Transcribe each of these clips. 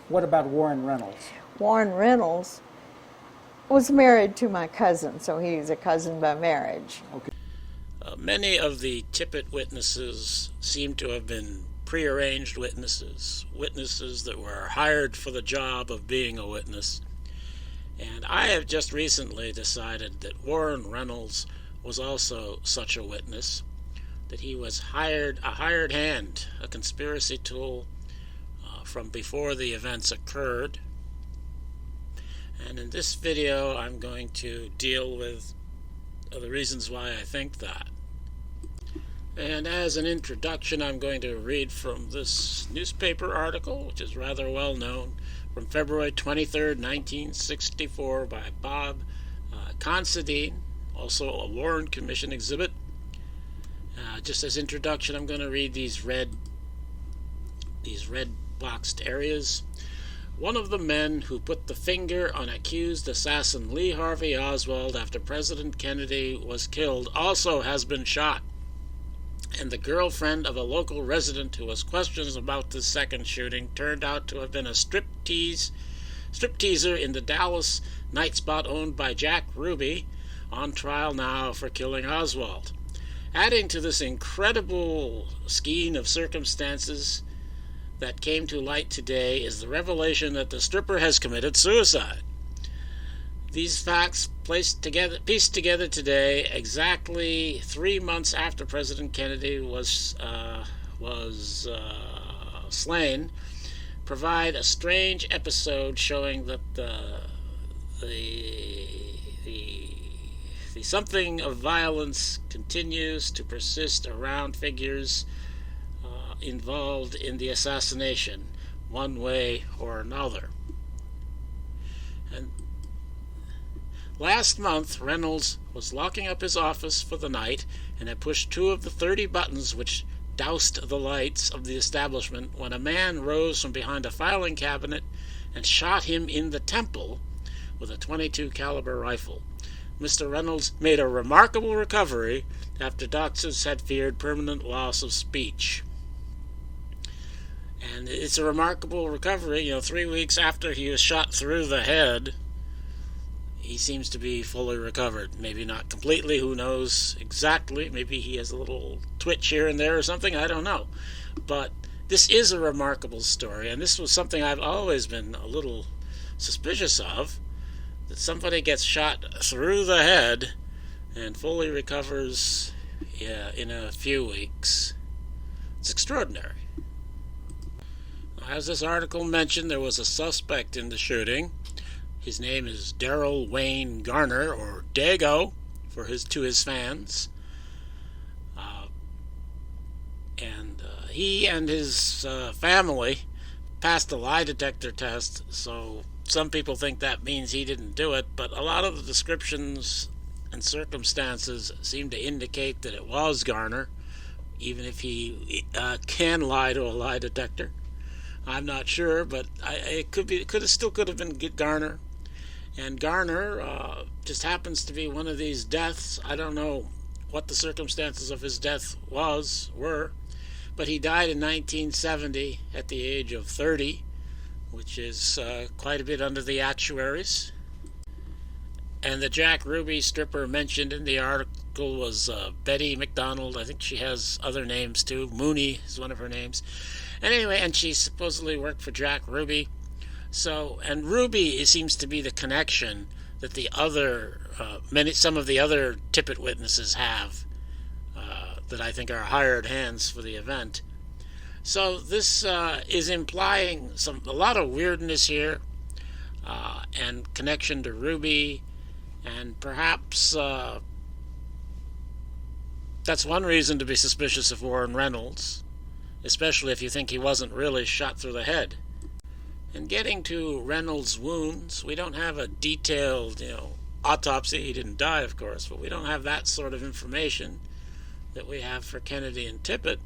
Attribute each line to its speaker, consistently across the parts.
Speaker 1: What about Warren Reynolds?
Speaker 2: Warren Reynolds was married to my cousin, so he's a cousin by marriage.
Speaker 1: Okay.
Speaker 3: Many of the Tippit witnesses seem to have been prearranged witnesses, witnesses that were hired for the job of being a witness. And I have just recently decided that Warren Reynolds was also such a witness, that he was a hired hand, a conspiracy tool from before the events occurred. And in this video, I'm going to deal with the reasons why I think that. And as an introduction, I'm going to read from this newspaper article, which is rather well known, from February 23rd, 1964, by Bob Considine, also a Warren Commission exhibit. Just as introduction, I'm going to read these red boxed areas. One of the men who put the finger on accused assassin Lee Harvey Oswald after President Kennedy was killed also has been shot. And the girlfriend of a local resident who was questioned about this second shooting turned out to have been a stripteaser in the Dallas night spot owned by Jack Ruby, on trial now for killing Oswald. Adding to this incredible skein of circumstances that came to light today is the revelation that the stripper has committed suicide. These facts pieced together today, exactly 3 months after President Kennedy was slain, provide a strange episode showing that the something of violence continues to persist around figures involved in the assassination, one way or another. And last month, Reynolds was locking up his office for the night and had pushed 2 of the 30 buttons which doused the lights of the establishment when a man rose from behind a filing cabinet and shot him in the temple with a .22 caliber rifle. Mr. Reynolds made a remarkable recovery after doctors had feared permanent loss of speech. And it's a remarkable recovery. 3 weeks after he was shot through the head, he seems to be fully recovered. Maybe not completely, who knows exactly. Maybe he has a little twitch here and there or something, I don't know. But this is a remarkable story, and this was something I've always been a little suspicious of, that somebody gets shot through the head and fully recovers in a few weeks. It's extraordinary. As this article mentioned, there was a suspect in the shooting. His name is Darrell Wayne Garner, or Dago, to his fans. He and his family passed a lie detector test, so some people think that means he didn't do it, but a lot of the descriptions and circumstances seem to indicate that it was Garner, even if he can lie to a lie detector. I'm not sure, but it could have been Garner. And Garner just happens to be one of these deaths. I don't know what the circumstances of his death were, but he died in 1970 at the age of 30, which is quite a bit under the actuaries. And the Jack Ruby stripper mentioned in the article was Betty McDonald. I think she has other names too. Mooney is one of her names. And anyway, and she supposedly worked for Jack Ruby. And Ruby seems to be the connection that the other, some of the other Tippit witnesses have, that I think are hired hands for the event. So this is implying a lot of weirdness here, and connection to Ruby, and perhaps that's one reason to be suspicious of Warren Reynolds, especially if you think he wasn't really shot through the head. And getting to Reynolds' wounds, we don't have a detailed, autopsy. He didn't die, of course, but we don't have that sort of information that we have for Kennedy and Tippit.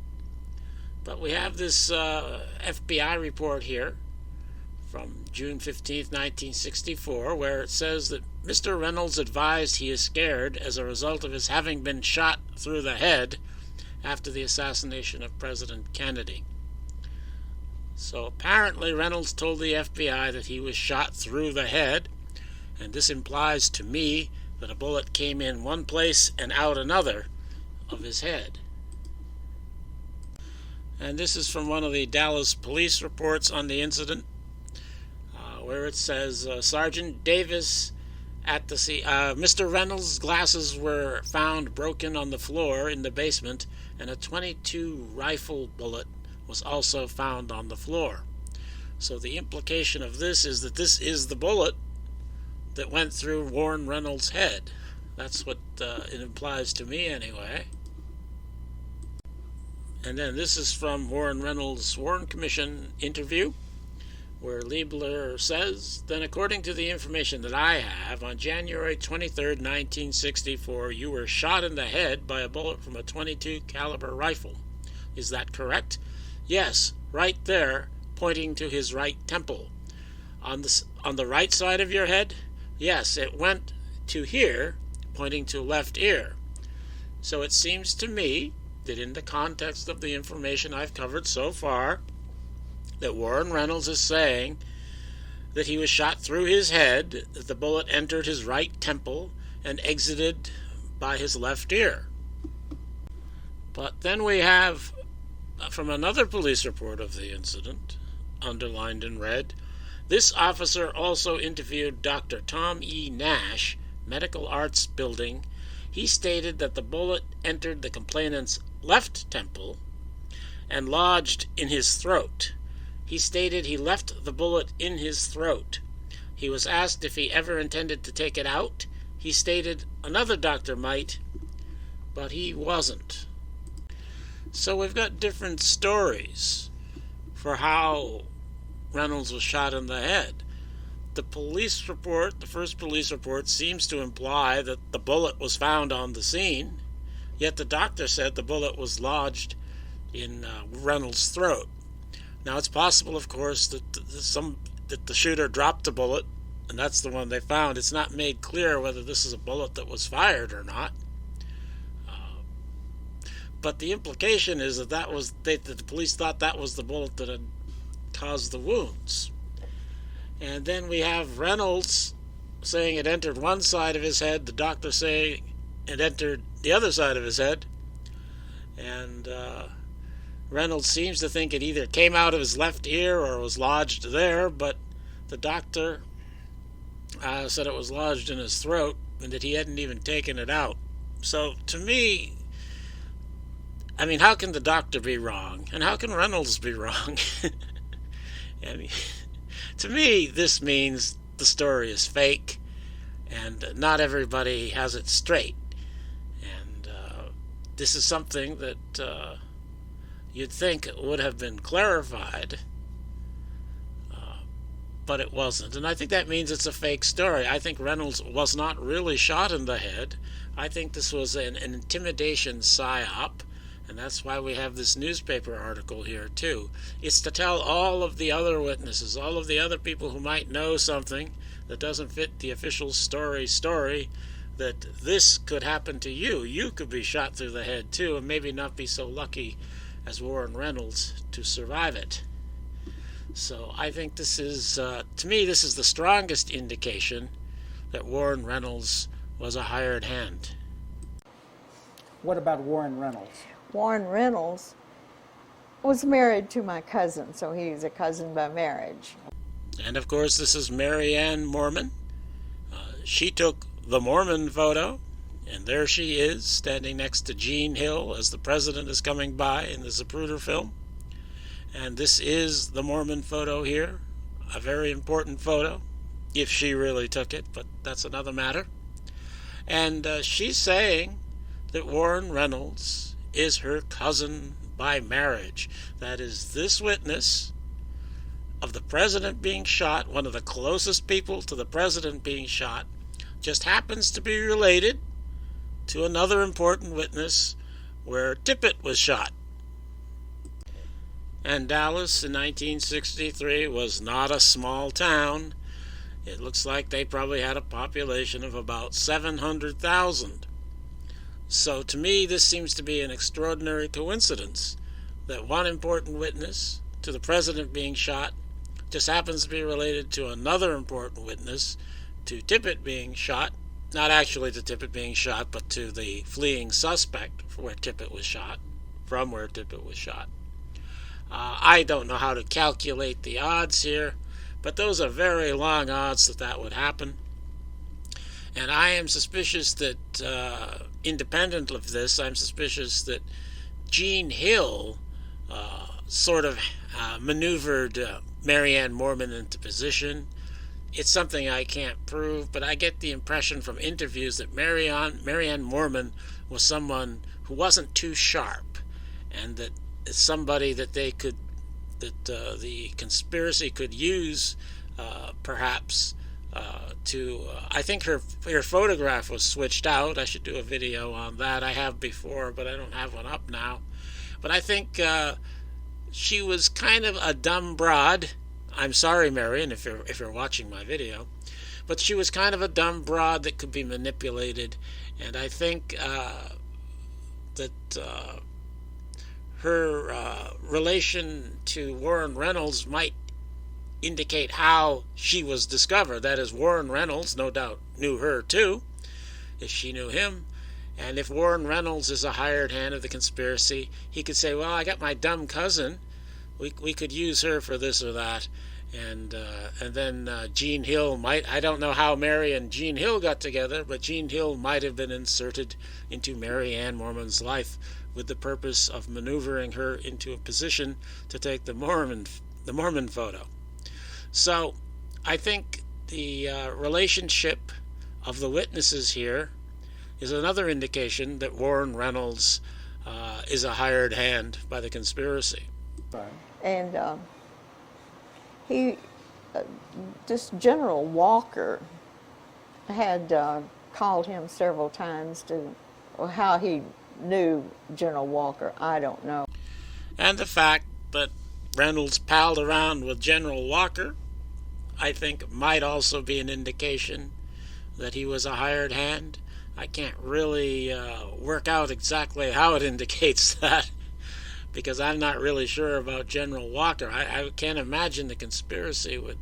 Speaker 3: But we have this FBI report here from June 15th, 1964, where it says that Mr. Reynolds advised he is scared as a result of his having been shot through the head after the assassination of President Kennedy. So apparently Reynolds told the FBI that he was shot through the head, and this implies to me that a bullet came in one place and out another of his head. And this is from one of the Dallas police reports on the incident, where it says, Sergeant Davis at the scene, Mr. Reynolds' glasses were found broken on the floor in the basement, and a .22 rifle bullet was also found on the floor. So the implication of this is that this is the bullet that went through Warren Reynolds' head. That's what it implies to me anyway. And then this is from Warren Reynolds' Warren Commission interview, where Liebler says, then according to the information that I have, on January 23rd, 1964, you were shot in the head by a bullet from a .22 caliber rifle. Is that correct? Yes, right there, pointing to his right temple. On the right side of your head? Yes, it went to here, pointing to left ear. So it seems to me that in the context of the information I've covered so far, that Warren Reynolds is saying that he was shot through his head, that the bullet entered his right temple and exited by his left ear. But then we have, from another police report of the incident, underlined in red, this officer also interviewed Dr. Tom E. Nash, Medical Arts Building. He stated that the bullet entered the complainant's left temple and lodged in his throat. He stated he left the bullet in his throat. He was asked if he ever intended to take it out. He stated another doctor might, but he wasn't. So we've got different stories for how Reynolds was shot in the head. The police report, the first police report, seems to imply that the bullet was found on the scene, yet the doctor said the bullet was lodged in Reynolds' throat. Now it's possible, of course, that the shooter dropped the bullet, and that's the one they found. It's not made clear whether this is a bullet that was fired or not. But the implication is that the police thought that was the bullet that had caused the wounds. And then we have Reynolds saying it entered one side of his head, the doctor saying it entered the other side of his head, and Reynolds seems to think it either came out of his left ear or was lodged there, but the doctor said it was lodged in his throat and that he hadn't even taken it out. So to me, I mean, how can the doctor be wrong? And how can Reynolds be wrong? I mean, to me, this means the story is fake, and not everybody has it straight. And this is something that you'd think would have been clarified, but it wasn't. And I think that means it's a fake story. I think Reynolds was not really shot in the head. I think this was an intimidation psyop. And that's why we have this newspaper article here, too. It's to tell all of the other witnesses, all of the other people who might know something that doesn't fit the official story, that this could happen to you. You could be shot through the head, too, and maybe not be so lucky as Warren Reynolds to survive it. So I think this is, to me, this is the strongest indication that Warren Reynolds was a hired hand.
Speaker 1: What about Warren Reynolds?
Speaker 2: Warren Reynolds was married to my cousin, so he's a cousin by marriage.
Speaker 3: And of course, this is Mary Ann Moorman. She took the Moorman photo, and there she is, standing next to Gene Hill as the president is coming by in the Zapruder film. And this is the Moorman photo here, a very important photo, if she really took it, but that's another matter. And she's saying that Warren Reynolds is her cousin by marriage. That is, this witness of the president being shot, one of the closest people to the president being shot, just happens to be related to another important witness where Tippit was shot. And Dallas in 1963 was not a small town. It looks like they probably had a population of about 700,000. So to me, this seems to be an extraordinary coincidence that one important witness to the president being shot. Just happens to be related to another important witness, to Tippit being shot. Not actually to Tippit being shot, but to the fleeing suspect where Tippit was shot, from where Tippit was shot. I don't know how to calculate the odds here, but those are very long odds that that would happen. And I am suspicious that, independent of this, I'm suspicious that Gene Hill sort of maneuvered Marianne Moorman into position. It's something I can't prove, but I get the impression from interviews that Marianne Moorman was someone who wasn't too sharp, and that it's somebody that the conspiracy could use, perhaps, to. I think her photograph was switched out. I should do a video on that. I have before, but I don't have one up now. But I think she was kind of a dumb broad. I'm sorry, Marion, if you're watching my video, but she was kind of a dumb broad that could be manipulated, and I think that her relation to Warren Reynolds might indicate how she was discovered. That is, Warren Reynolds no doubt knew her too, if she knew him. And if Warren Reynolds is a hired hand of the conspiracy, he could say, well, I got my dumb cousin. We could use her for this or that. And then Gene Hill might, I don't know how Mary and Gene Hill got together, but Gene Hill might have been inserted into Marianne Moorman's life with the purpose of maneuvering her into a position to take the Moorman photo. So I think the relationship of the witnesses here is another indication that Warren Reynolds is a hired hand by the conspiracy.
Speaker 1: Right.
Speaker 2: And this General Walker had called him several times how he knew General Walker, I don't know.
Speaker 3: And the fact that Reynolds palled around with General Walker, I think, might also be an indication that he was a hired hand. I can't really work out exactly how it indicates that, because I'm not really sure about General Walker. I can't imagine the conspiracy would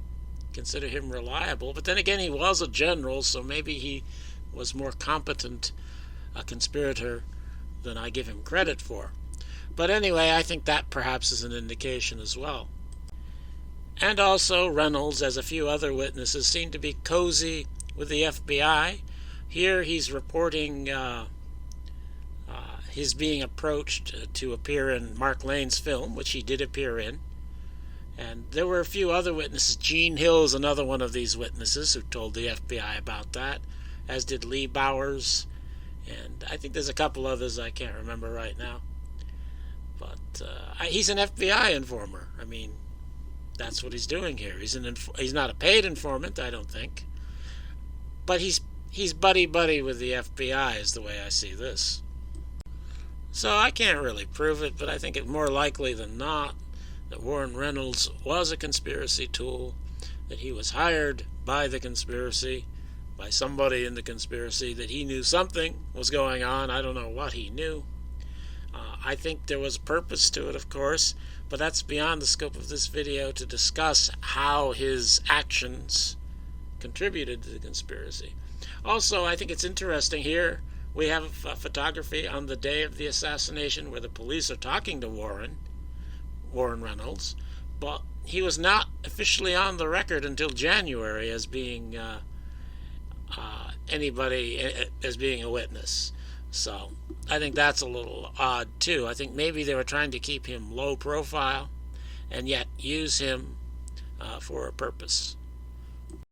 Speaker 3: consider him reliable. But then again, he was a general, so maybe he was more competent a conspirator than I give him credit for. But anyway, I think that perhaps is an indication as well. And also Reynolds, as a few other witnesses, seem to be cozy with the FBI. Here he's reporting his being approached to appear in Mark Lane's film, which he did appear in. And there were a few other witnesses. Gene Hill is another one of these witnesses who told the FBI about that, as did Lee Bowers. And I think there's a couple others I can't remember right now. But he's an FBI informer. I mean, that's what he's doing here. He's not a paid informant, I don't think. But he's buddy-buddy with the FBI is the way I see this. So I can't really prove it, but I think it's more likely than not that Warren Reynolds was a conspiracy tool, that he was hired by the conspiracy, by somebody in the conspiracy, that he knew something was going on. I don't know what he knew. I think there was purpose to it, of course, but that's beyond the scope of this video to discuss how his actions contributed to the conspiracy. Also, I think it's interesting here, we have photography on the day of the assassination where the police are talking to Warren Reynolds, but he was not officially on the record until January as being as being a witness. So I think that's a little odd too. I think maybe they were trying to keep him low profile and yet use him for a purpose.